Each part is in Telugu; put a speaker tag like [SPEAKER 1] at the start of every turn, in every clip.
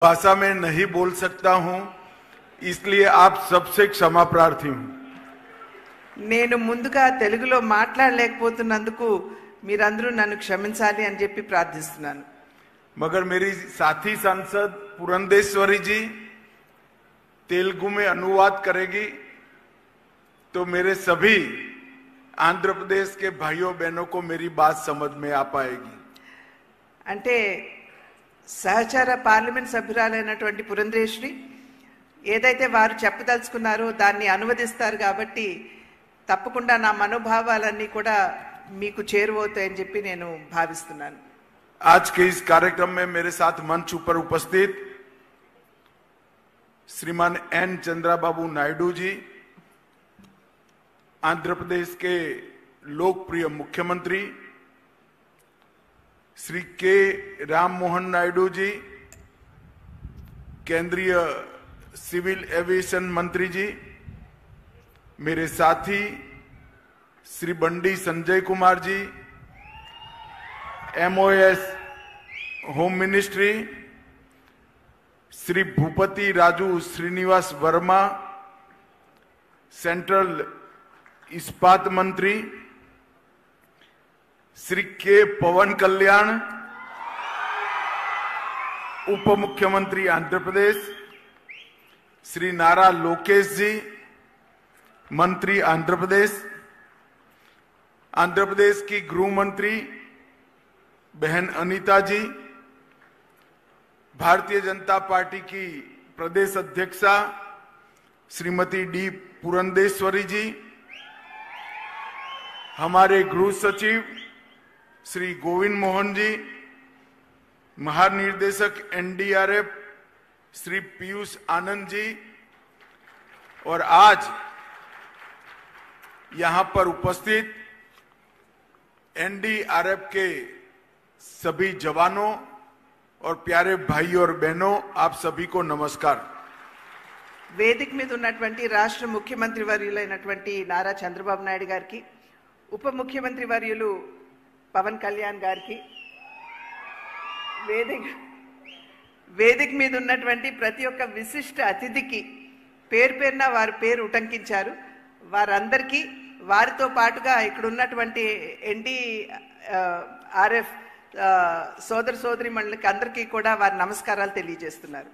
[SPEAKER 1] भाषा में नहीं बोल सकता हूं, इसलिए आप सबसे क्षमा प्रार्थी हूं।
[SPEAKER 2] నేను ముందుగా తెలుగులో మాట్లాడలేకపోతున్నందుకు మీరందరూ నన్ను క్షమించాలి అని చెప్పి ప్రార్థిస్తున్నాను।
[SPEAKER 1] मगर मेरी साथी सांसद पुरंदेश्वरी जी तेलुगु में अनुवाद करेगी, तो मेरे सभी आंध्र प्रदेश के भाइयों बहनों को मेरी बात समझ में आ पाएगी।
[SPEAKER 2] అంటే సహచార పార్లమెంట్ సభ్యురాలైనటువంటి పురంధేశ్వరి ఏదైతే వారు చెప్పదలుచుకున్నారో దాన్ని అనువదిస్తారు కాబట్టి తప్పకుండా నా మనోభావాలన్నీ కూడా మీకు చేరువవుతాయని చెప్పి నేను భావిస్తున్నాను।
[SPEAKER 1] आज के इस कार्यक्रम में मेरे साथ मंच पर उपस्थित श्रीमान एन चंद्राबाबू नायडू जी, आंध्र प्रदेश के लोकप्रिय मुख्यमंत्री, श्री के राम मोहन नायडू जी, केंद्रीय सिविल एविएशन मंत्री जी, मेरे साथी Shri Bandi Sanjay Kumar ji, MOS home ministry, Shri Bhupathi Raju Srinivas Varma, central इस्पात मंत्री, श्री के पवन कल्याण, उप मुख्यमंत्री आंध्र प्रदेश, श्री नारा लोकेश जी, मंत्री आंध्र प्रदेश की गृह मंत्री बहन अनीता जी, भारतीय जनता पार्टी की प्रदेश अध्यक्षा श्रीमती डी पुरंदेश्वरी जी, हमारे गृह सचिव श्री गोविंद मोहन जी, महानिर्देशक NDRF श्री पीयूष आनंद जी, और आज यहां पर उपस्थित NDRF के सभी जवानों और प्यारे भाइयों और बहनों, आप सभी को नमस्कार।
[SPEAKER 2] వేదిక మీద ఉన్నటువంటి రాష్ట్ర ముఖ్యమంత్రి వర్యులైనటువంటి నారా చంద్రబాబు నాయుడు గారికి, ఉప ముఖ్యమంత్రి వర్యులు పవన్ కళ్యాణ్ గారికి, వేదిక మీద ఉన్నటువంటి ప్రతి ఒక్క విశిష్ట అతిథికి పేరు పేరున వారి పేరు ఉటంకించారు, వారందరికీ వారితో పాటుగా ఇక్కడ ఉన్నటువంటి NDRF సోదర సోదరి మండలికి అందరికీ కూడా వారి నమస్కారాలు తెలియజేస్తున్నారు।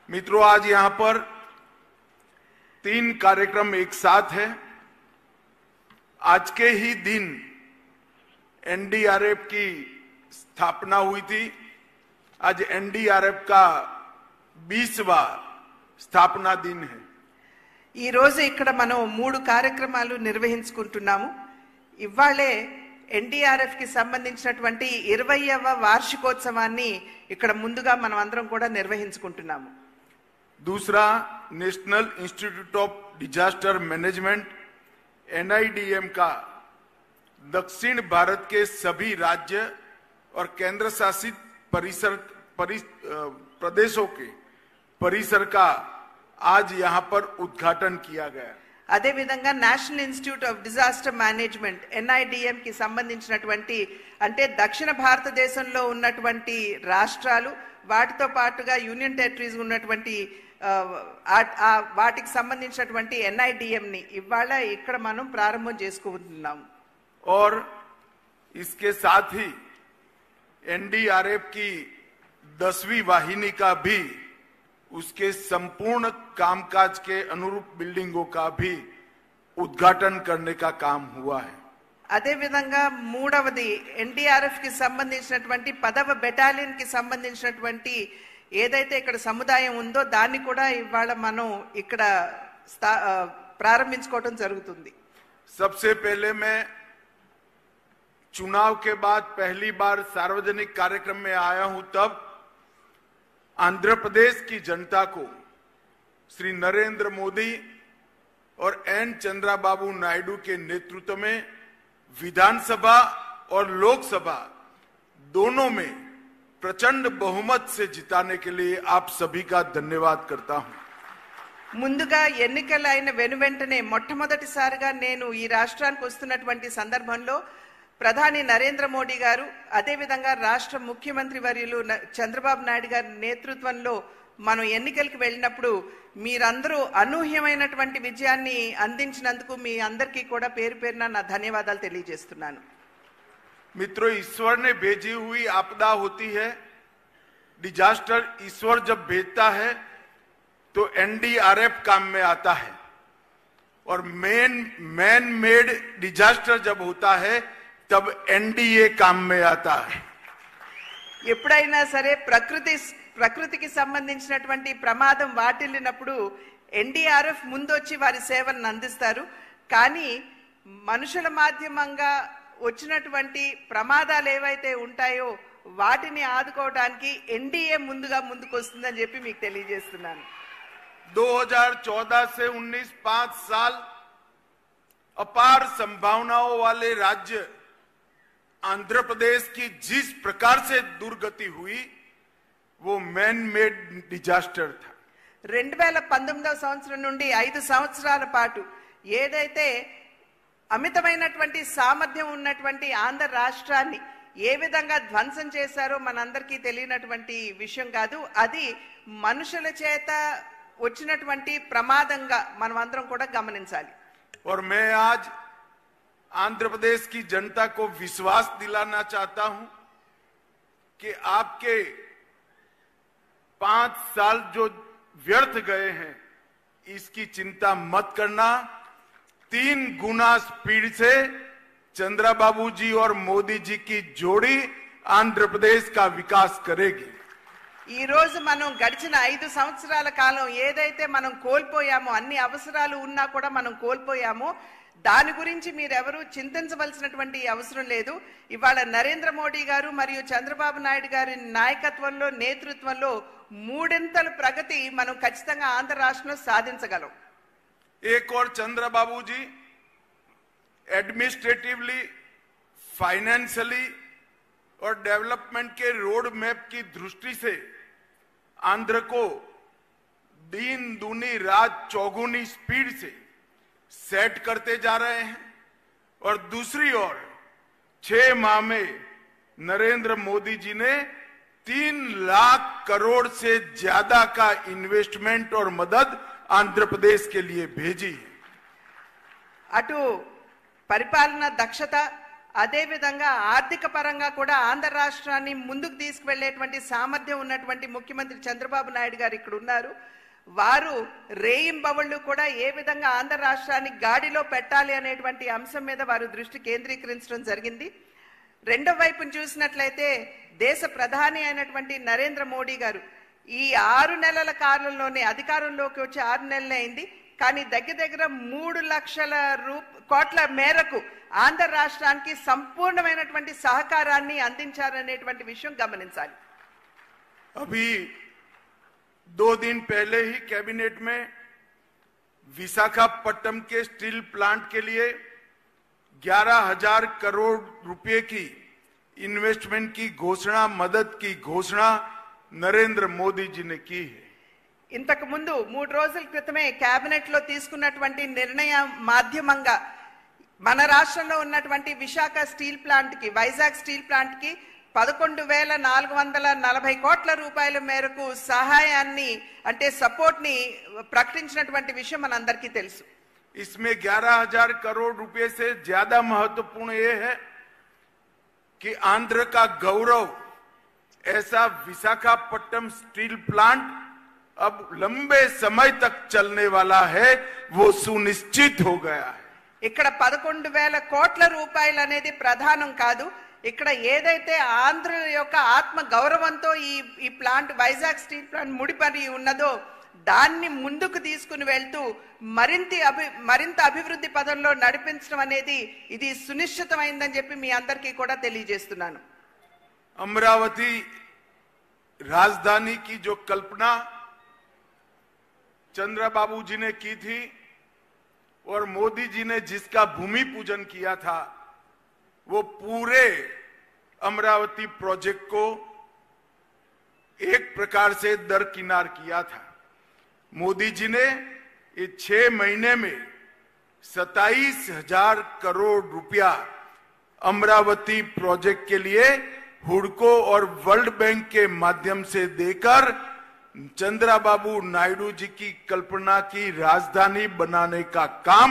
[SPEAKER 1] मित्रों, आज यहां पर 3 कार्यक्रम एक साथ है। आज के ही दिन NDRF की स्थापना हुई थी। आज NDRF का 20वां स्थापना दिन है।
[SPEAKER 2] ఈ రోజు ఇక్కడ మనం 3 కార్యక్రమాలు నిర్వహించుకుంటున్నాము। ఇవాళే NDRF కి సంబంధించినటువంటి 20వ వార్షికోత్సవాన్ని ఇక్కడ ముందుగా మనం అందరం కూడా నిర్వహించుకుంటున్నాము।
[SPEAKER 1] दूसरा, national institute of disaster management NIDM का दक्षिण भारत के सभी राज्य और केंद्र शासित प्रदेशों के परिसर का आज यहां पर उद्घाटन किया गया।
[SPEAKER 2] అదే విధంగా national institute of disaster management NIDM కి సంబంధించినటువంటి అంటే దక్షిణ భారతదేశంలో ఉన్నటువంటి రాష్ట్రాలు వాటితో పాటుగా యూనియన్ టెరిటరీస్ ఉన్నటువంటి వాటికి సంబంధించినటువంటి NIDM ని ఇవాళ ఇక్కడ మనం ప్రారంభం చేసుకుంటున్నాం।
[SPEAKER 1] और इसके साथ ही NDRF की 10वीं वाहिनी का भी उसके संपूर्ण कामकाज के अनुरूप बिल्डिंगों का भी उद्घाटन करने का काम हुआ है।
[SPEAKER 2] అదే విధంగా మూడవది NDRF కి సంబంధించినటువంటి 10వ బెటాలియన్ కి సంబంధించినటువంటి ఏదైతే ఇక్కడ సముదాయం ఉందో దాన్ని కూడా ఇవాళ మనం ఇక్కడ ప్రారంభించుకోవడం జరుగుతుంది।
[SPEAKER 1] सबसे पहले मैं चुनाव के बाद पहली बार सार्वजनिक कार्यक्रम में आया हूं, तब आंध्र प्रदेश की जनता को श्री नरेंद्र मोदी और N चंद्राबाबू नायडू के नेतृत्व में विधानसभा और लोकसभा दोनों में प्रचंड बहुमत से जिताने के लिए आप सभी का धन्यवाद करता हूं।
[SPEAKER 2] ముందుగా ఎన్నికలు అయిన వెనువెంటనే మొట్టమొదటిసారిగా నేను ఈ రాష్ట్రానికి వస్తున్నటువంటి సందర్భంలో ప్రధాని నరేంద్ర మోడీ గారు అదేవిధంగా రాష్ట్ర ముఖ్యమంత్రి వర్యులు చంద్రబాబు నాయుడు గారి నేతృత్వంలో మనం ఎన్నికలకు వెళ్ళినప్పుడు మీరందరూ అనూహ్యమైనటువంటి విజయాన్ని అందించినందుకు మీ అందరికీ కూడా పేరు పేరున నా ధన్యవాదాలు తెలియజేస్తున్నాను.
[SPEAKER 1] मित्रों, ईश्वर ने भेजी हुई आपदा होती है, डिजास्टर ईश्वर जब भेजता है तो एनडीआरएफ काम में आता है, और मैन मेड डिजास्टर जब होता है तब एनडीए काम में आता है.
[SPEAKER 2] ఎప్పుడైనా సరే ప్రకృతికి సంబంధించినటువంటి ప్రమాదం వాటిల్లినప్పుడు ఎన్డీఆర్ఎఫ్ ముందొచ్చి వారి సేవలను అందిస్తారు. కానీ మనుషుల మాధ్యమంగా వచ్చినటువంటి ప్రమాదాలు ఏవైతే ఉంటాయో వాటిని ఆదుకోవడానికి ఎన్డీఏ ముందుకు వస్తుందని చెప్పి మీకు తెలియజేస్తున్నాను.
[SPEAKER 1] 2014 से 19 5 साल अपार संभावनाओं वाले राज्य आंध्र प्रदेश की जिस प्रकार से दुर्गति हुई वो मैन मेड डिजास्टर था.
[SPEAKER 2] 2019 సంవత్సరం నుండి 5 సంవత్సరాల పాటు ఏదైతే అమితమైనటువంటి సామర్థ్యం ఉన్నటువంటి ఆంధ్ర రాష్ట్రాన్ని ఏ విధంగా ధ్వంసం చేశారో మనందరికీ తెలియనటువంటి విషయం కాదు. అది మనుషుల చేత వచ్చినటువంటి ప్రమాదంగా మనం అందరం కూడా గమనించాలి.
[SPEAKER 1] और मैं आज आंध्र प्रदेश की जनता को विश्वास दिलाना चाहता हूं कि आपके 5 साल जो व्यर्थ गए हैं इसकी चिंता मत करना. 3 गुना स्पीड से चंद्रबाबू जी और मोदी जी की जोड़ी आंध्र प्रदेश का विकास करेगी.
[SPEAKER 2] ఈ రోజు మనం గడిచిన 5 సంవత్సరాల కాలం ఏదైతే మనం కోల్పోయామో, అన్ని అవసరాలు ఉన్నా కూడా మనం కోల్పోయామో, దాని గురించి మీరెవరూ చింతించవలసినటువంటి అవసరం లేదు. ఇవాళ నరేంద్ర మోడీ గారు మరియు చంద్రబాబు నాయుడు గారి నాయకత్వంలో నేతృత్వంలో 3 ప్రగతి మనం ఖచ్చితంగా ఆంధ్ర రాష్ట్రంలో సాధించగలం.
[SPEAKER 1] एक और चंद्रबाबू जी एडमिनिस्ट्रेटिवली, फाइनेंशियली और डेवलपमेंट के रोड मैप की दृष्टि से आंध्र को दिन दूनी रात चौगुनी स्पीड से सेट करते जा रहे हैं. और दूसरी ओर 6 माह में नरेंद्र मोदी जी ने 3 लाख करोड़ से ज्यादा का इन्वेस्टमेंट और मदद आंध्र प्रदेश के लिए भेजी.
[SPEAKER 2] అటు పరిపాలన దక్షత అదే విధంగా ఆర్థిక పరంగా కూడా ఆంధ్ర రాష్ట్రాన్ని ముందుకు తీసుకువెళ్లేటువంటి సామర్థ్యం ఉన్నటువంటి ముఖ్యమంత్రి చంద్రబాబు నాయుడు గారు ఇక్కడ ఉన్నారు. వారు రేయింబవళ్ళు కూడా ఏ విధంగా ఆంధ్ర రాష్ట్రాన్ని గాడిలో పెట్టాలి అనేటువంటి అంశం మీద వారు దృష్టి కేంద్రీకరించడం జరిగింది. రెండో వైపును చూసినట్లయితే దేశ ప్రధాని అయినటువంటి నరేంద్ర మోడీ గారు ఈ 6 నెలల కాలంలోనే అధికారంలోకి వచ్చి 6 నెలలే అయింది. కానీ దగ్గర 3 లక్షల కోట్ల మేరకు ఆంధ్ర రాష్ట్రానికి సంపూర్ణమైనటువంటి సహకారాన్ని అందించారనేటువంటి విషయం గమనించాలి.
[SPEAKER 1] अभी 2 दिन पहले ही कैबिनेट में विशाखापट्टनम के स्टील प्लांट के लिए 11,000 करोड़ रुपए की इन्वेस्टमेंट की घोषणा, मदद की घोषणा नरेंद्र मोदी जी ने की है.
[SPEAKER 2] ఇంతకు ముందు 3 రోజుల క్రితమే కేబినెట్ లో తీసుకున్నటువంటి నిర్ణయం మాధ్యమంగా మన రాష్ట్రంలో ఉన్నటువంటి విశాఖ స్టీల్ ప్లాంట్ కి, వైజాగ్ స్టీల్ ప్లాంట్ కి 11,440 కోట్ల రూపాయల మేరకు సహాయాన్ని అంటే సపోర్ట్ ని ప్రకటించినటువంటి విషయం మనందరికీ తెలుసు.
[SPEAKER 1] इसमें 11,000 करोड़ रुपए से ज्यादा महत्वपूर्ण ये है कि आंध्र का गौरव ऐसा विशाखापट्टनम स्टील प्लांट अब लंबे समय तक चलने वाला है, वो सुनिश्चित हो गया है.
[SPEAKER 2] ఇక్కడ 11,000 కోట్ల రూపాయలు అనేది ప్రధానం కాదు. ఇక్కడ ఏదైతే ఆంధ్ర యొక్క ఆత్మ గౌరవంతో ఈ ప్లాంట్, వైజాగ్ స్టీల్ ప్లాంట్ ముడిపడి ఉన్నదో దాన్ని ముందుకు తీసుకుని వెళ్తూ మరింత అభివృద్ధి పదంలో నడిపించడం అనేది ఇది సునిశ్చితమైందని చెప్పి మీ అందరికీ కూడా తెలియజేస్తున్నాను.
[SPEAKER 1] अमरावती राजधानी की जो कल्पना चंद्रबाबू जी ने की थी और मोदी जी ने जिसका भूमि पूजन किया था, वो पूरे अमरावती प्रोजेक्ट को एक प्रकार से दरकिनार किया था. मोदी जी ने ये 6 महीने में 27,000 करोड़ रुपया अमरावती प्रोजेक्ट के लिए हुडको और वर्ल्ड बैंक के माध्यम से देकर चंद्रबाबू नायडू जी की कल्पना की राजधानी बनाने का काम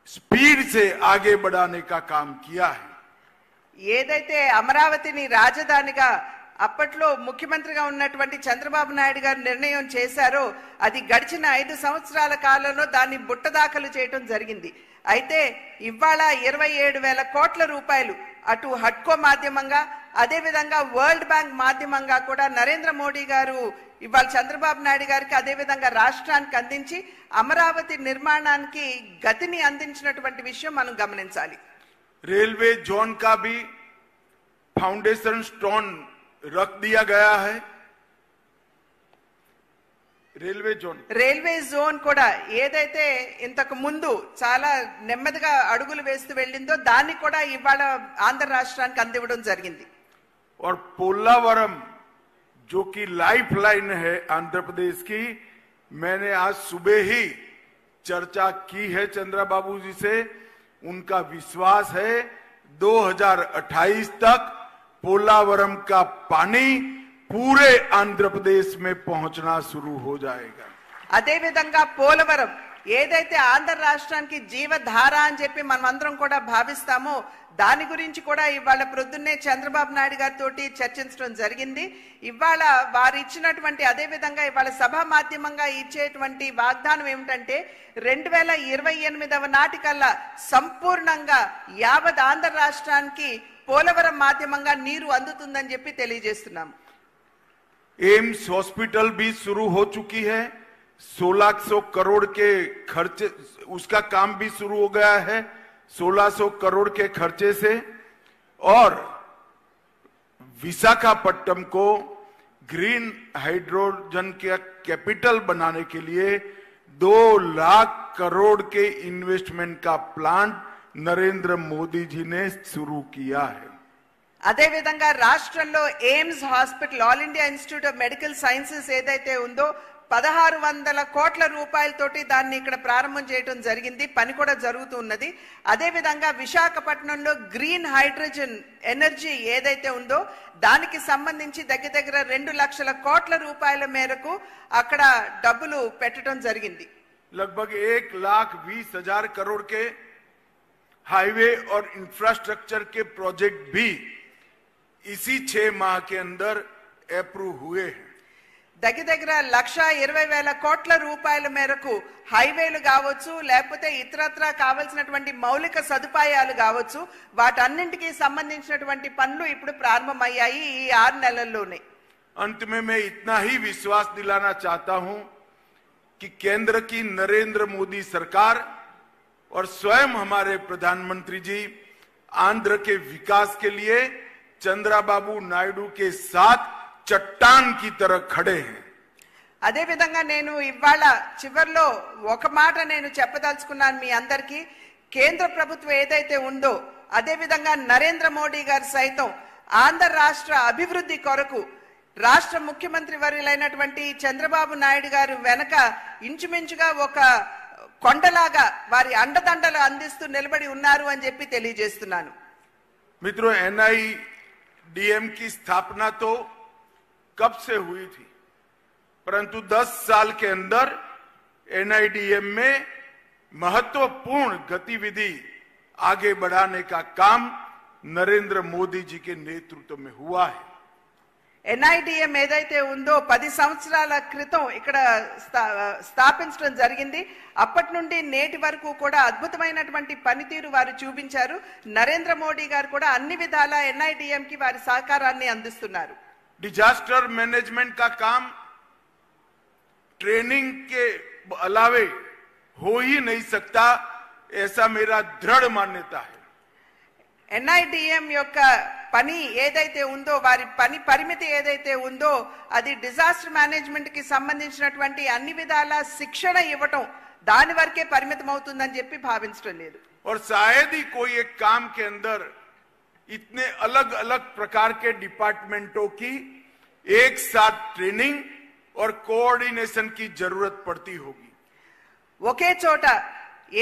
[SPEAKER 1] स्पीड से आगे बढ़ाने का काम किया है।
[SPEAKER 2] ఏదైతే అమరావతిని రాజధానిగా అప్పట్లో ముఖ్యమంత్రిగా ఉన్నటువంటి చంద్రబాబు నాయుడు గారు నిర్ణయం చేశారో అది గడిచిన 5 సంవత్సరాల కాలంలో దాన్ని బుట్టదాఖలు చేయడం జరిగింది. అయితే ఇవాళ 27,000 కోట్ల రూపాయలు అటు హడ్కో మాధ్యమంగా అదే విధంగా వరల్డ్ బ్యాంక్ మాధ్యమంగా కూడా నరేంద్ర మోడీ గారు ఇవాళ చంద్రబాబు నాయుడు గారికి అదే విధంగా రాష్ట్రానికి అందించి అమరావతి నిర్మాణానికి గతిని అందించినటువంటి విషయం మనం గమనించాలి.
[SPEAKER 1] रेलवे जोन का भी फाउंडेशन स्टोन रख दिया गया है। రైల్వే జోన్
[SPEAKER 2] కూడా ఏదైతే ఇంతకు ముందు చాలా నెమ్మదిగా అడుగులు వేస్తూ వెళ్ళిందో దాన్ని కూడా ఇవాళ ఆంధ్ర రాష్ట్రానికి అందివ్వడం జరిగింది.
[SPEAKER 1] और पोलावरम जो कि लाइफ लाइन है आंध्र प्रदेश की, मैंने आज सुबह ही चर्चा की है चंद्रबाबू जी से। उनका विश्वास है 2028 तक पोलावरम का पानी पूरे आंध्र प्रदेश में पहुंचना शुरू हो जाएगा।
[SPEAKER 2] అదే విధంగా పోలవరం ఏదైతే ఆంధ్ర రాష్ట్రానికి జీవధార అని చెప్పి మనం అందరం కూడా భావిస్తామో దాని గురించి కూడా ఇవాళ ప్రొద్దున్నే చంద్రబాబు నాయుడు గారితో చర్చించడం జరిగింది. ఇవాళ వారు ఇచ్చినటువంటి అదే విధంగా ఇవాళ సభా మాధ్యమంగా ఇచ్చేటువంటి వాగ్దానం ఏమిటంటే 2028వ నాటికల్లా సంపూర్ణంగా యావత్ ఆంధ్ర రాష్ట్రానికి పోలవరం మాధ్యమంగా నీరు అందుతుందని చెప్పి తెలియజేస్తున్నాము.
[SPEAKER 1] एम्स हॉस्पिटल भी शुरू हो चुकी है। 1600 करोड़ के खर्चे, उसका काम भी शुरू हो गया है 1600 करोड़ के खर्चे से। और विशाखापट्टनम को ग्रीन हाइड्रोजन के कैपिटल बनाने के लिए 2 लाख करोड़ के इन्वेस्टमेंट का प्लान नरेंद्र मोदी जी ने शुरू किया है।
[SPEAKER 2] అదే విధంగా రాష్ట్రంలో AIIMS hospital all India institute of medical sciences ఏదైతే ఉందో 1600 కోట్ల రూపాయలతోటి దాన్ని ఇక్కడ ప్రారంభం చేయడం జరిగింది. పని కూడా జరుగుతున్నది. అదే విధంగా విశాఖపట్నంలో గ్రీన్ హైడ్రోజన్ ఎనర్జీ ఏదైతే ఉందో దానికి సంబంధించి దగ్గర 2 లక్షల కోట్ల రూపాయల మేరకు అక్కడ డబ్బులు పెట్టడం జరిగింది.
[SPEAKER 1] लगभग 1,20,000 करोड़ के हाईवे और इंफ्रास्ट्रक्चर के प्रोजेक्ट भी इसी 6 माह के अंदर अप्रूव हुए हैं।
[SPEAKER 2] దగ్గర 1,20,000 కోట్ల రూపాయల మేరకు హైవేలు కావచ్చు లేకపోతే ఇతరత్రా కావాల్సినటువంటి మౌలిక సదుపాయాలు కావచ్చు వాటన్నింటికి సంబంధించినటువంటి పనులు ఇప్పుడు ప్రారంభమయ్యాయి ఈ 6 నెలల్లోనే.
[SPEAKER 1] अंत में मैं इतना ही विश्वास दिलाना चाहता हूं कि केंद्र की नरेंद्र मोदी सरकार और स्वयं हमारे प्रधानमंत्री जी आंध्र के विकास के लिए चंद्रबाबू नायडू के साथ चट्टान की तरह खड़े हैं।
[SPEAKER 2] అదే విధంగా నేను ఇవాళ చివర్లో ఒక మాట నేను చెప్పదలుచుకున్నాను మీ అందరికీ. కేంద్ర ప్రభుత్వం ఏదైతే ఉందో అదే విధంగా నరేంద్ర మోడీ గారు సైతం ఆంధ్ర రాష్ట్ర అభివృద్ధి కొరకు రాష్ట్ర ముఖ్యమంత్రి వర్యులైనటువంటి చంద్రబాబు నాయుడు గారు వెనక ఇంచుమించుగా ఒక కొండలాగా వారి అండదండలు అందిస్తూ నిలబడి ఉన్నారు అని చెప్పి తెలియజేస్తున్నాను.
[SPEAKER 1] मित्रों, NIDM की स्थापना तो कब से हुई थी, परंतु 10 साल के अंदर NIDM में महत्वपूर्ण गतिविधि आगे बढ़ाने का काम नरेंद्र मोदी जी के नेतृत्व में हुआ है।
[SPEAKER 2] NIDM ఏదైతే ఉందో 10 సంవత్సరాల క్రితం ఇక్కడ స్థాపించడం జరిగింది. అప్పటి నుండి నేటి వరకు కూడా అద్భుతమైనటువంటి పనితీరు వారు చూపించారు. నరేంద్ర మోడీ గారు కూడా అన్ని విధాల NIDM కి వారి సహకారాన్ని అందిస్తున్నారు.
[SPEAKER 1] डिजास्टर मैनेजमेंट का काम ट्रेनिंग के अलावे हो ही नहीं सकता, ऐसा मेरा दृढ़ मान्यता है।
[SPEAKER 2] NIDM యొక్క పని ఏదైతే ఉందో వారి పని పరిమితి ఏదైతే ఉందో అది డిజాస్టర్ మేనేజ్మెంట్ కి సంబంధించినటువంటి అన్ని విధాల శిక్షణ ఇవ్వటం దాని వరకే పరిమితం అవుతుందని చెప్పి భావించడం లేదు.
[SPEAKER 1] और शायद ही कोई एक काम के अंदर इतने अलग अलग प्रकार के डिपार्टमेंटों की एक साथ ट्रेनिंग और कोऑर्डिनेशन की जरूरत पड़ती होगी.
[SPEAKER 2] ఒకే చోట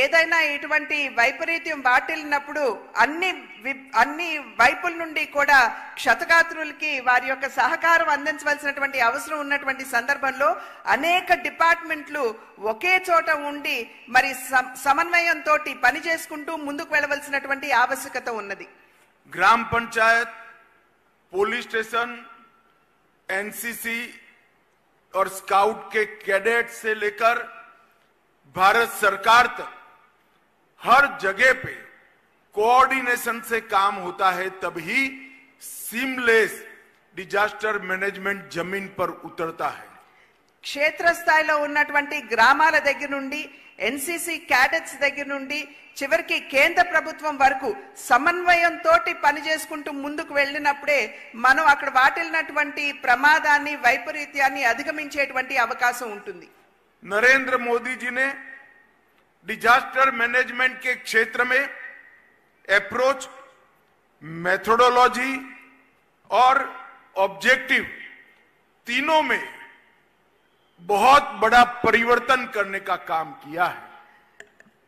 [SPEAKER 2] ఏదైనా ఇటువంటి వైపరీత్యం వాటిల్లినప్పుడు అన్ని వైపుల నుండి కూడా క్షతగాత్రులకి వారి యొక్క సహకారం అందించవలసినటువంటి అవసరం ఉన్నటువంటి సందర్భంలో అనేక డిపార్ట్మెంట్లు ఒకే చోట ఉండి మరి సమన్వయంతో పని చేసుకుంటూ ముందుకు వెళ్ళవలసినటువంటి ఆవశ్యకత ఉన్నది.
[SPEAKER 1] ग्राम पंचायत, पुलिस स्टेशन, एनसीसी और स्काउट के कैडेट से लेकर भारत सरकार तक हर जगह पे कोऑर्डिनेशन से काम होता है, तभी सीमलेस डिजास्टर मैनेजमेंट जमीन पर उतरता है.
[SPEAKER 2] క్షేత్రస్థాయిలో ఉన్నటువంటి గ్రామాల దగ్గర నుండి ఎన్సీసీ క్యాడెట్స్ దగ్గర నుండి చివరికి కేంద్ర ప్రభుత్వం వరకు సమన్వయంతో పని చేసుకుంటూ ముందుకు వెళ్ళినప్పుడే మనం అక్కడ వాటిల్లినటువంటి ప్రమాదాన్ని వైపరీత్యాన్ని అధిగమించేటువంటి అవకాశం ఉంటుంది.
[SPEAKER 1] नरेंद्र मोदी जी ने डिजास्टर मैनेजमेंट के क्षेत्र में अप्रोच, मेथोडोलॉजी और ऑब्जेक्टिव तीनों में बहुत बड़ा परिवर्तन करने का काम किया है.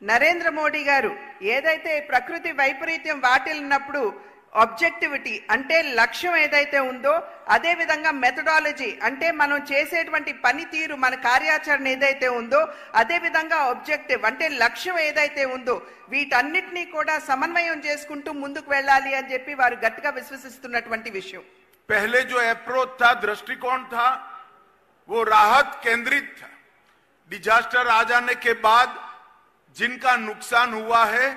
[SPEAKER 2] నరేంద్ర మోడీ గారు ఏదైతే ప్రకృతి వైపరీత్యం వాటిల్లినప్పుడు ఆబ్జెక్టివిటీ అంటే లక్ష్యం ఏదైతే ఉందో, అదే విధంగా మెథడాలజీ అంటే మనం చేసేటువంటి పనితీరు మన కార్యాచరణ ఏదైతే ఉందో, అదే విధంగా ఆబ్జెక్టివ్ అంటే లక్ష్యం ఏదైతే ఉందో వీటన్నిటినీ కూడా సమన్వయం చేసుకుంటూ ముందుకు వెళ్ళాలి అని చెప్పి వారు గట్టిగా విశ్వసిస్తున్నటువంటి విషయం.
[SPEAKER 1] पहले जो अप्रोच था, दृष्टिकोण था, वो राहत केंद्रित था. डिजास्टर आ जाने के बाद जिनका नुकसान हुआ है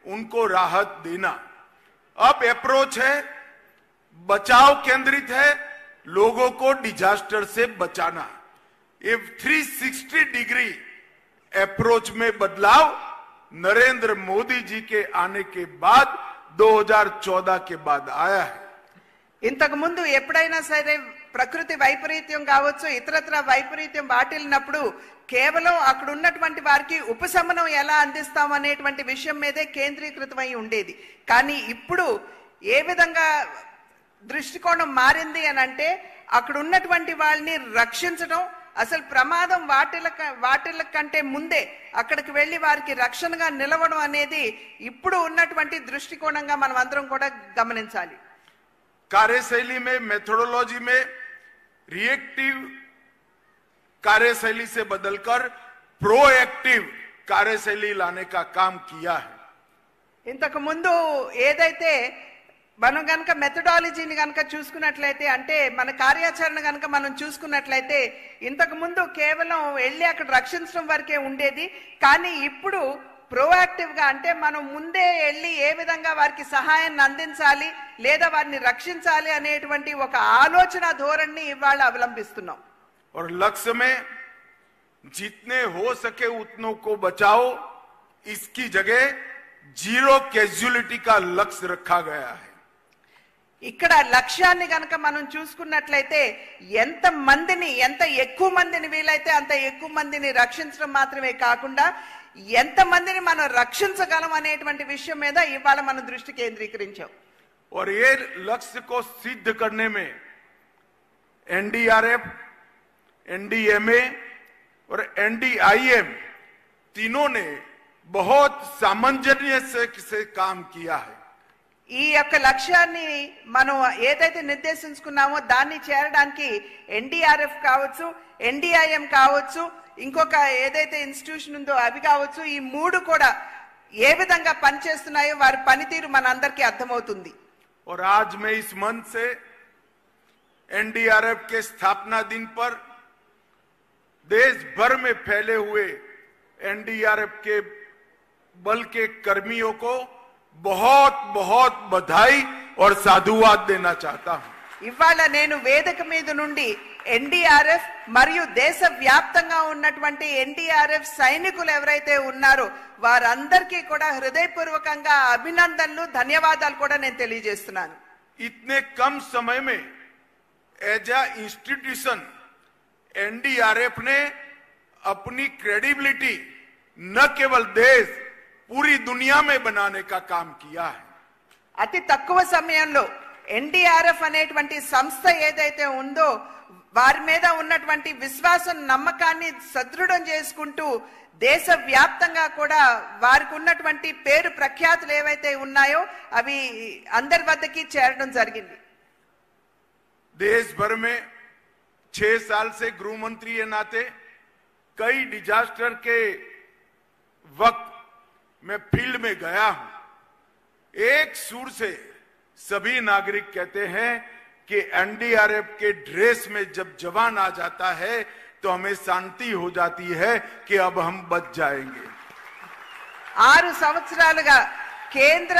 [SPEAKER 1] उनको राहत देना. अब अप्रोच है बचाव केंद्रित है, लोगों को डिजास्टर से बचाना. ये 360 डिग्री अप्रोच में बदलाव नरेंद्र मोदी जी के आने के बाद 2014 के बाद आया है.
[SPEAKER 2] ఇంతకు ముందు ఎప్పుడైనా సరే ప్రకృతి వైపరీత్యం కావచ్చు, ఇతరత్ర వైపరీత్యం వాటిల్లినప్పుడు కేవలం అక్కడ ఉన్నటువంటి వారికి ఉపశమనం ఎలా అందిస్తాం అనేటువంటి విషయం మీదే కేంద్రీకృతమై ఉండేది. కానీ ఇప్పుడు ఏ విధంగా దృష్టికోణం మారింది అని అంటే అక్కడ ఉన్నటువంటి వాళ్ళని రక్షించడం, అసలు ప్రమాదం వాటిల కంటే ముందే అక్కడికి వెళ్లి వారికి రక్షణగా నిలవడం అనేది ఇప్పుడు ఉన్నటువంటి దృష్టికోణంగా మనం అందరం కూడా గమనించాలి.
[SPEAKER 1] कार्यशैली में, मेथोडोलॉजी में रिएक्टिव कार्यशैली से बदलकर प्रोएक्टिव कार्यशैली लाने का काम किया है.
[SPEAKER 2] ఇంతకు ముందు ఏదైతే మనం గనక మెథడాలజీని గనక చూసుకున్నట్లయితే అంటే మన కార్యాచరణ గనక మనం చూసుకున్నట్లయితే ఇంతకు ముందు కేవలం వెళ్ళి అక్కడ రక్షించడం వరకే ఉండేది. కానీ ఇప్పుడు ప్రోయాక్టివ్ గా అంటే మనం ముందే వెళ్ళి ఏ విధంగా వారికి సహాయాన్ని అందించాలి లేదా వారిని రక్షించాలి అనేటువంటి ఒక ఆలోచన ధోరణిని ఇవాళ అవలంబిస్తున్నాం.
[SPEAKER 1] और लक्ष्य में जितने हो सके उतनों को बचाओ, इसकी जगह जीरो कैजुअलिटी का लक्ष्य रखा गया है.
[SPEAKER 2] ఇక్కడ లక్ష్యాన్ని గనక మనం చూసుకున్నట్లయితే ఎంత ఎక్కువ మందిని వీలైతే అంత ఎక్కువ మందిని రక్షించడం మాత్రమే కాకుండా ఎంత మందిని మనం రక్షించగలం అనేటువంటి విషయం మీద ఇవాళ మనం దృష్టి కేంద్రీకరించాం.
[SPEAKER 1] और ये लक्ष्य को सिद्ध करने में एनडीआरएफ, एनडीएमए और एनडीआईएम तीनों ने बहुत सामंजस्य से काम किया है.
[SPEAKER 2] ఈ యొక్క లక్ష్యాన్ని మనం ఏదైతే నిర్దేశించుకున్నామో దాన్ని చేరడానికి ఎన్డీఆర్ఎఫ్ కావచ్చు, ఎన్డీఐఎం కావచ్చు, ఇంకొక ఏదైతే ఇన్స్టిట్యూషన్ ఉందో అవి కావచ్చు, ఈ మూడు కూడా ఏ విధంగా పనిచేస్తున్నాయో వారి పనితీరు మనందరికీ అర్థమవుతుంది.
[SPEAKER 1] और आज मैं इस मंच से एनडीआरएफ के स्थापना दिन पर देश भर में फैले हुए एनडीआरएफ के बल के कर्मियों को बहुत बहुत बधाई और साधुवाद देना चाहता हूं.
[SPEAKER 2] ఇవాళ నేను వేదిక మీద నుండి ఎన్డీఆర్ఎఫ్ మరియు దేశ వ్యాప్తంగా ఉన్నటువంటి ఎన్డీఆర్ఎఫ్ సైనికులు ఎవరైతే ఉన్నారో వారందరికీ కూడా హృదయపూర్వకంగా అభినందనలు, ధన్యవాదాలు కూడా నేను తెలియజేస్తున్నాను.
[SPEAKER 1] इतने कम समय में एज अ इंस्टीट्यूशन एनडीआरएफ ने अपनी क्रेडिबिलिटी न केवल देश, पूरी दुनिया में बनाने का काम किया है.
[SPEAKER 2] అతి తక్కువ సమయంలో ఎన్డీఆర్ఎఫ్ అనేటువంటి సంస్థ ఏదైతే ఉందో వారి మీద ఉన్నటువంటి విశ్వాసం నమ్మకాన్ని సదృఢం చేసుకుంటూ దేశవ్యాప్తంగా కూడా వారికి ఉన్నటువంటి పేరు ప్రఖ్యాతులు ఏవైతే ఉన్నాయో అవి అందరి వద్దకి చేరడం జరిగింది.
[SPEAKER 1] देश भर में 6 साल से गृह मंत्री के नाते कई डिजास्टर के वक्त मैं फील्ड में गया हूं. एक सुर से सभी नागरिक कहते हैं कि एनडीआरएफ के ड्रेस में जब जवान आ जाता है तो हमें शांति हो जाती है कि अब हम बच जाएंगे.
[SPEAKER 2] 6 సంవత్సరాలుగా కేంద్ర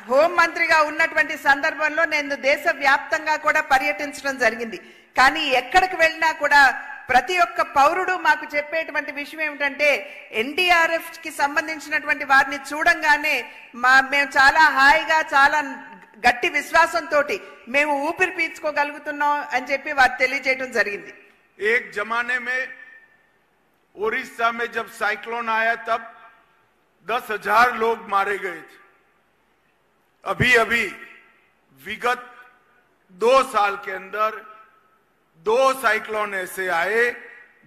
[SPEAKER 2] హోం మంత్రిగా ఉన్నటువంటి సందర్భంలో నేను దేశవ్యాప్తంగా కూడా పర్యటించడం జరిగింది. కానీ ఎక్కడికి వెళ్ళినా కూడా ప్రతి ఒక్క పౌరుడు మాకు చెప్పేటువంటి విషయం ఏమిటంటే ఎన్డీఆర్ఎఫ్ కి సంబంధించినటువంటి వారిని చూడంగానే మేము చాలా హాయిగా చాలా గట్టి విశ్వాసంతో మేము ఊపిరి పీల్చుకోగలుగుతున్నాం అని చెప్పి వారు తెలియజేయడం జరిగింది.
[SPEAKER 1] एक जमाने में ओडिशा में जब साइक्लोन आया तब 10,000 लोग मारे गए थे. अभी अभी विगत 2 साल के अंदर 2 साइक्लोन ऐसे आए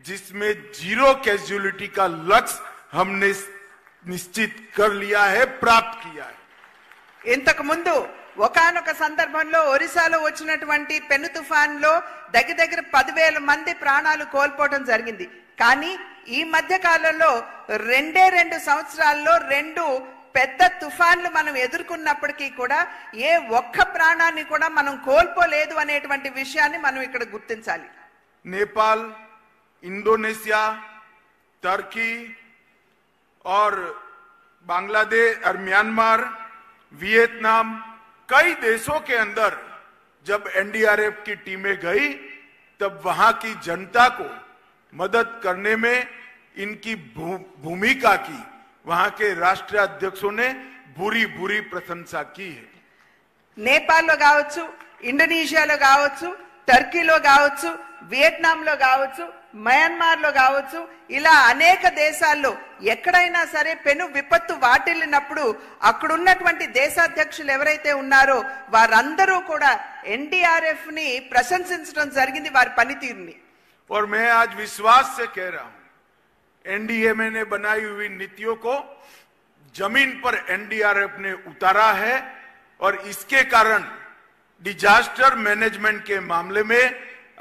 [SPEAKER 1] जिसमें 0 कैजुअलिटी का लक्ष्य हमने निश्चित कर लिया है, प्राप्त किया है.
[SPEAKER 2] ఇంతకు ముందు ఒకానొక సందర్భంలో ఒరిస్సాలో వచ్చినటువంటి పెను తుఫాన్ లో దగ్గర 10,000 మంది ప్రాణాలు కోల్పోవడం జరిగింది. కానీ ఈ మధ్య కాలంలో 2 సంవత్సరాల్లో 2 పెద్ద తుఫాన్లు మనం ఎదుర్కొన్నప్పటికీ కూడా ఏ ఒక్క ప్రాణాన్ని కూడా మనం కోల్పోలేదు అనేటువంటి విషయాన్ని మనం ఇక్కడ గుర్తించాలి.
[SPEAKER 1] नेपाल, इंडोनेशिया, टर्की और बांग्लादेश और म्यांमार, वियतनाम, कई देशों के अंदर जब एनडीआरएफ की टीमें गई तब वहां की जनता को मदद करने में इनकी भूमिका की वहां के राष्ट्रीय अध्यक्षों ने बुरी प्रशंसा की है.
[SPEAKER 2] నేపాల్లో కావచ్చు, ఇండోనేషియాలో కావచ్చు, టర్కీలో కావచ్చు, వియత్నాంలో కావచ్చు, మయన్మార్లో కావచ్చు, ఇలా అనేక దేశాల్లో ఎక్కడైనా సరే పెను విపత్తు వాటిల్లినప్పుడు అక్కడున్నటువంటి దేశాధ్యక్షులు ఎవరైతే ఉన్నారో వారందరూ కూడా ఎన్డీఆర్ఎఫ్ ని ప్రశంసించడం జరిగింది, వారి పనితీరుని.
[SPEAKER 1] और मैं आज विश्वास से कह रहा हूं, एनडीएमए ने बनाई हुई नीतियों को जमीन पर एनडीआरएफ ने उतारा है और इसके कारण डिजास्टर मैनेजमेंट के मामले में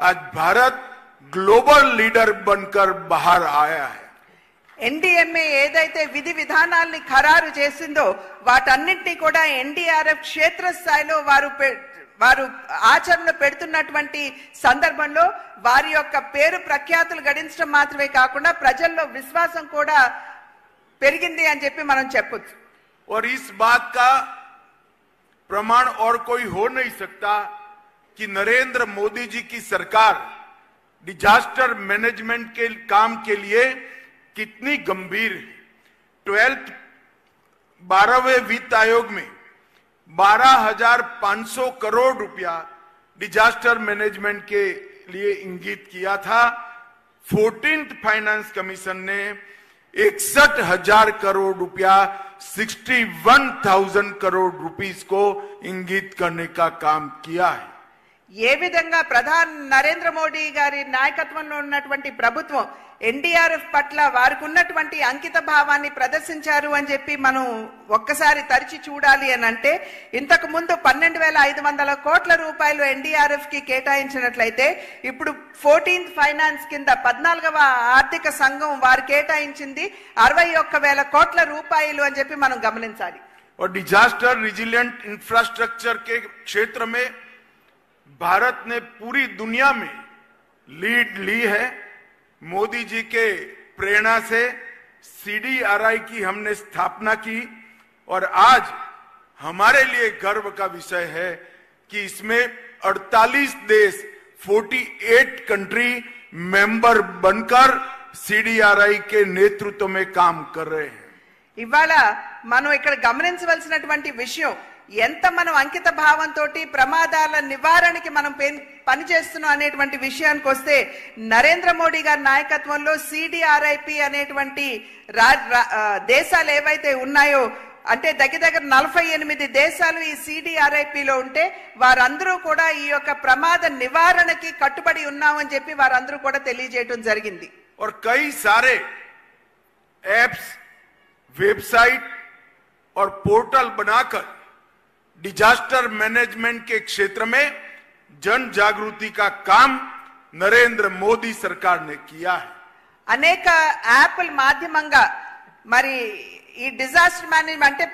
[SPEAKER 1] आज भारत ग्लोबल लीडर बनकर बाहर आया है.
[SPEAKER 2] ఎన్డీఎంఏ ఏదైతే విధి విధానాల్ని ఖరారు చేసిందో వాటన్నింటినీ కూడా ఎన్డీఆర్ఎఫ్ క్షేత్రస్థాయిలో వారు ఆచరణలో పెడుతున్నటువంటి సందర్భంలో వారి యొక్క పేరు ప్రఖ్యాతులు గడించడం మాత్రమే కాకుండా ప్రజల్లో విశ్వాసం కూడా పెరిగింది అని చెప్పి మనం చెప్పొచ్చు.
[SPEAKER 1] और इस बात का प्रमाण और कोई हो नहीं सकता कि नरेंद्र मोदी जी की सरकार डिजास्टर मैनेजमेंट के काम के लिए कितनी गंभीर है. 12वें वित्त आयोग में 12,500 करोड़ रुपया डिजास्टर मैनेजमेंट के लिए इंगित किया था. 14th फाइनेंस कमीशन ने 61,000 करोड़ रुपया 61,000 करोड़ रुपीस को इंगित करने का काम किया है.
[SPEAKER 2] ఏ విధంగా ప్రధాని నరేంద్ర మోడీ గారి నాయకత్వంలో ఉన్నటువంటి ప్రభుత్వం ఎన్డీఆర్ఎఫ్ పట్ల వారికి ఉన్నటువంటి అంకిత భావాన్ని ప్రదర్శించారు అని చెప్పి మనం ఒక్కసారి తరిచి చూడాలి అని అంటే ఇంతకు ముందు 12,500 కోట్ల రూపాయలు ఎన్డీఆర్ఎఫ్ కి కేటాయించినట్లయితే ఇప్పుడు 14th ఫైనాన్స్ కింద 14వ ఆర్థిక సంఘం వారు కేటాయించింది 61,000 కోట్ల రూపాయలు అని చెప్పి మనం గమనించాలి.
[SPEAKER 1] और डिजास्टर रिजिलिएंट इंफ्रास्ट्रक्चर के क्षेत्र में भारत ने पूरी दुनिया में लीड ली है. मोदी जी के प्रेरणा से सीडीआरआई की हमने स्थापना की और आज हमारे लिए गर्व का विषय है कि इसमें 48 देश 48 कंट्री मेंबर बनकर सीडीआरआई के नेतृत्व में काम कर रहे हैं.
[SPEAKER 2] ఇవాళ మనం ఇక్కడ గమనించవలసినటువంటి విషయం ఎంత మనం అంకిత భావంతో ప్రమాదాల నివారణకి మనం పనిచేస్తున్నాం అనేటువంటి విషయానికి వస్తే నరేంద్ర మోడీ గారి నాయకత్వంలో సిడిఆర్ఐపి అనేటువంటి దేశాలు ఏవైతే ఉన్నాయో అంటే దగ్గర 48 దేశాలు ఈ CDRIPలో ఉంటే వారందరూ కూడా ఈ యొక్క ప్రమాద నివారణకి కట్టుబడి ఉన్నామని చెప్పి వారందరూ కూడా తెలియజేయడం జరిగింది.
[SPEAKER 1] और कई सारे एप्स, वेबसाइट और पोर्टल बनाकर डिजास्टर मैनेजमेंट के क्षेत्र में जन जागृति का काम नरेंद्र मोदी सरकार ने किया है.
[SPEAKER 2] అనేక యాప్ల మాధ్యమంగా మరి ఈ డిజాస్టర్ మేనేజ్మెంట్ అంటే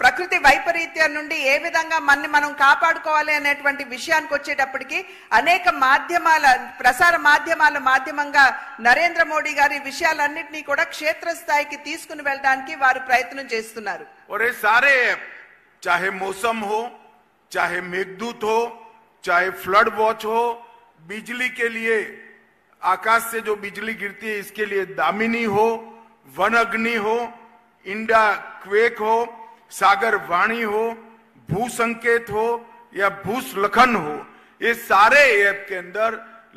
[SPEAKER 2] ప్రకృతి వైపరీత్యం నుండి ఏ విధంగా మనం కాపాడుకోవాలి అనేటువంటి విషయానికి వచ్చేటప్పటికి అనేక మాధ్యమాల ప్రసార మాధ్యమంగా నరేంద్ర మోడీ గారి విషయాలన్నింటినీ కూడా క్షేత్రస్థాయికి తీసుకుని వెళ్ళడానికి వారు ప్రయత్నం చేస్తున్నారు.
[SPEAKER 1] और ये सारे ऐप चाहे मौसम हो, चाहे मेघदूत हो, चाहे फ्लड वॉच हो, बिजली के लिए आकाश से जो बिजली गिरती है इसके लिए दामिनी हो, वन अग्नि हो, इंडा क्वेक हो, सागर वाणी हो, भू संकेत हो या भूस्खलन हो, ये सारे ऐप के अंदर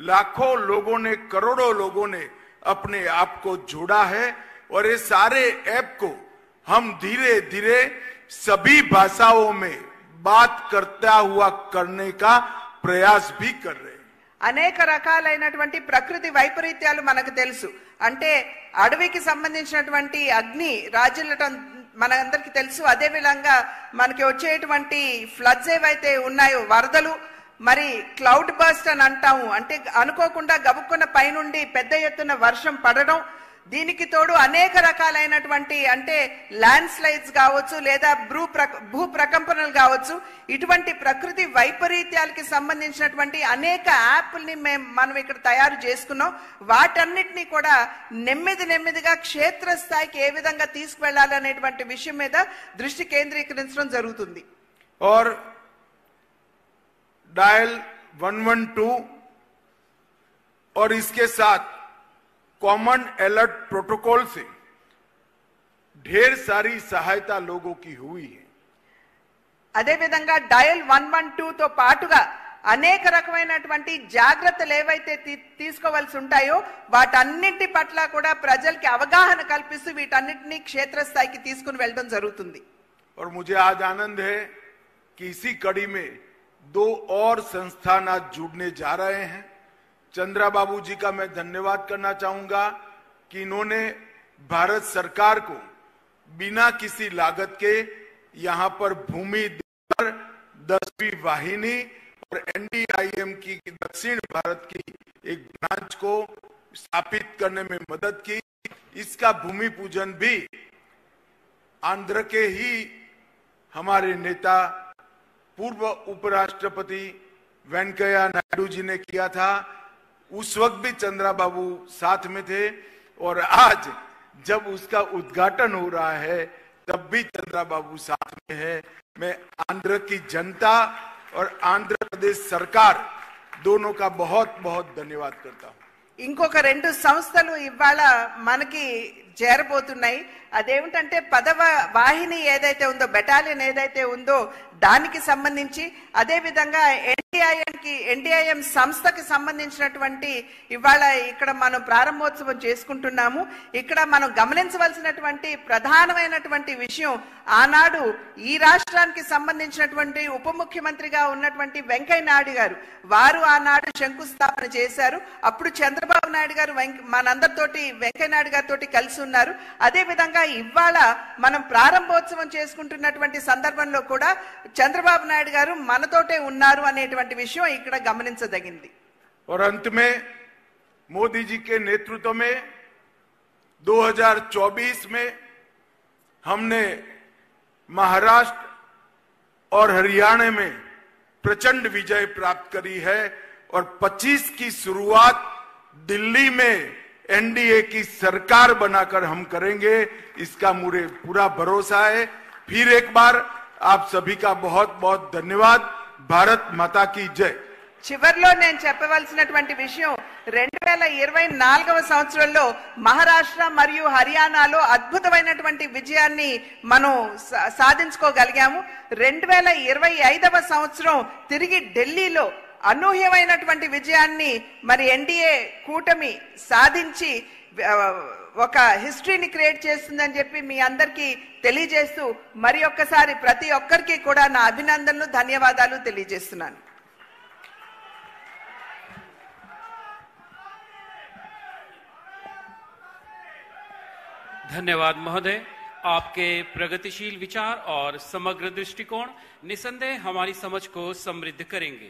[SPEAKER 1] लाखों लोगों ने, करोड़ों लोगों ने अपने आप को जोड़ा है. और ये सारे ऐप को हम धीरे धीरे सभी भाषाओं में बात करता हुआ करने का प्रयास भी कर रहे हैं.
[SPEAKER 2] అనేక రకాలైనటువంటి ప్రకృతి వైపరీత్యాలు మనకు తెలుసు. అంటే అడవికి సంబంధించినటువంటి అగ్ని రాజులటం మనందరికీ తెలుసు. అదే విధంగా మనకి వచ్చేటువంటి ఫ్లడ్స్ ఏవైతే ఉన్నాయో, వరదలు, మరి క్లౌడ్ బర్స్ట్ అని అంటాము, అంటే అనుకోకుండా గబుక్కున్న పైనుండి పెద్ద ఎత్తున వర్షం పడడం, దీనికి తోడు అనేక రకాలైనటువంటి అంటే ల్యాండ్ స్లైడ్స్ కావచ్చు లేదా భూ ప్రకంపనలు కావచ్చు, ఇటువంటి ప్రకృతి వైపరీత్యాలకి సంబంధించినటువంటి అనేక యాప్ల్ని మనం ఇక్కడ తయారు చేసుకున్నాం. వాటన్నిటినీ కూడా నెమ్మదిగా క్షేత్రస్థాయికి ఏ విధంగా తీసుకువెళ్ళాలి అనేటువంటి విషయం మీద దృష్టి కేంద్రీకరించడం జరుగుతుంది.
[SPEAKER 1] और डायल 112 और इसके साथ कॉमन अलर्ट प्रोटोकॉल से ढेर सारी सहायता लोगों की हुई है.
[SPEAKER 2] అదే విధంగా డయల్ 112 తో పాటుగా అనేక రకమైనటువంటి జాగ్రత్తలు ఏవైతే తీసుకోవాల్సి ఉంటాయో వాటన్నిటి పట్ల కూడా ప్రజలకి అవగాహన కల్పిస్తూ వీటన్నిటిని క్షేత్రస్థాయికి తీసుకుని వెళ్ళడం జరుగుతుంది.
[SPEAKER 1] और मुझे आज आनंद है कि इसी कड़ी में 2 और संस्थान आज जुड़ने जा रहे हैं. चंद्रा बाबू जी का मैं धन्यवाद करना चाहूंगा कि इन्होंने भारत सरकार को बिना किसी लागत के यहां पर भूमि देकर 10वीं वाहिनी और NDIM की दक्षिण भारत की एक ब्रांच को स्थापित करने में मदद की. इसका भूमि पूजन भी आंध्र के ही हमारे नेता पूर्व उपराष्ट्रपति वेंकैया नायडू जी ने किया था. उस वक्त भी चंद्रा बाबू साथ में थे और आज जब उसका उद्घाटन हो रहा है तब भी चंद्रा बाबू साथ में है. मैं आंध्र की जनता और आंध्र प्रदेश सरकार दोनों का बहुत बहुत धन्यवाद करता हूं.
[SPEAKER 2] ఇంకొక 2 సంస్థలు ఇవాళ మనకి చేరబోతున్నాయి. అదేమిటంటే 10వ వాహిని ఏదైతే ఉందో, బెటాలియన్ ఏదైతే ఉందో దానికి సంబంధించి, అదే విధంగా NDIM సంస్థకి సంబంధించినటువంటి ఇవాళ ఇక్కడ మనం ప్రారంభోత్సవం చేసుకుంటున్నాము. ఇక్కడ మనం గమనించవలసినటువంటి ప్రధానమైనటువంటి విషయం, ఆనాడు ఈ రాష్ట్రానికి సంబంధించినటువంటి ఉప ముఖ్యమంత్రిగా ఉన్నటువంటి వెంకయ్య నాయుడు గారు, వారు ఆనాడు శంకుస్థాపన చేశారు. అప్పుడు చంద్రబాబు నాయుడు గారు మనందరితోటి వెంకయ్య నాయుడు గారితో కలిసి ఉన్నారు. అదే విధంగా ఇవాళ మనం ప్రారంభోత్సవం చేసుకుంటున్నటువంటి సందర్భంలో కూడా చంద్రబాబు నాయుడు గారు మనతోటే ఉన్నారు అనేటువంటి విషయం ఇక్కడ గమనించదగింది.
[SPEAKER 1] और अंत में मोदी जी के नेतृत्व में 2024 में हमने महाराष्ट्र और हरियाणा में प्रचंड विजय प्राप्त करी है और 25 की शुरुआत दिल्ली में NDA की सरकार बनाकर हम करेंगे. इसका मुझे पूरा भरोसा है. फिर एक बार आप सभी का बहुत बहुत धन्यवाद. भारत माता की जय.
[SPEAKER 2] చివర్లో నేను చెప్పవలసినటువంటి విషయం, 2024వ సంవత్సరంలో మహారాష్ట్ర మరియు హర్యానాలో అద్భుతమైనటువంటి విజయాన్ని మనం సాధించుకోగలిగాము. 2025వ సంవత్సరం తిరిగి ఢిల్లీలో అనూహ్యమైనటువంటి విజయాన్ని మరి NDA కూటమి సాధించి ఒక హిస్టరీని క్రియేట్ చేస్తుందని చెప్పి మీ అందరికీ తెలియజేస్తూ మరి ఒక్కసారి ప్రతి ఒక్కరికి కూడా నా అభినందనలు ధన్యవాదాలు తెలియజేస్తున్నాను.
[SPEAKER 3] धन्यवाद महोदय. आपके प्रगतिशील विचार और समग्र दृष्टिकोण निसंदेह हमारी समझ को समृद्ध करेंगे.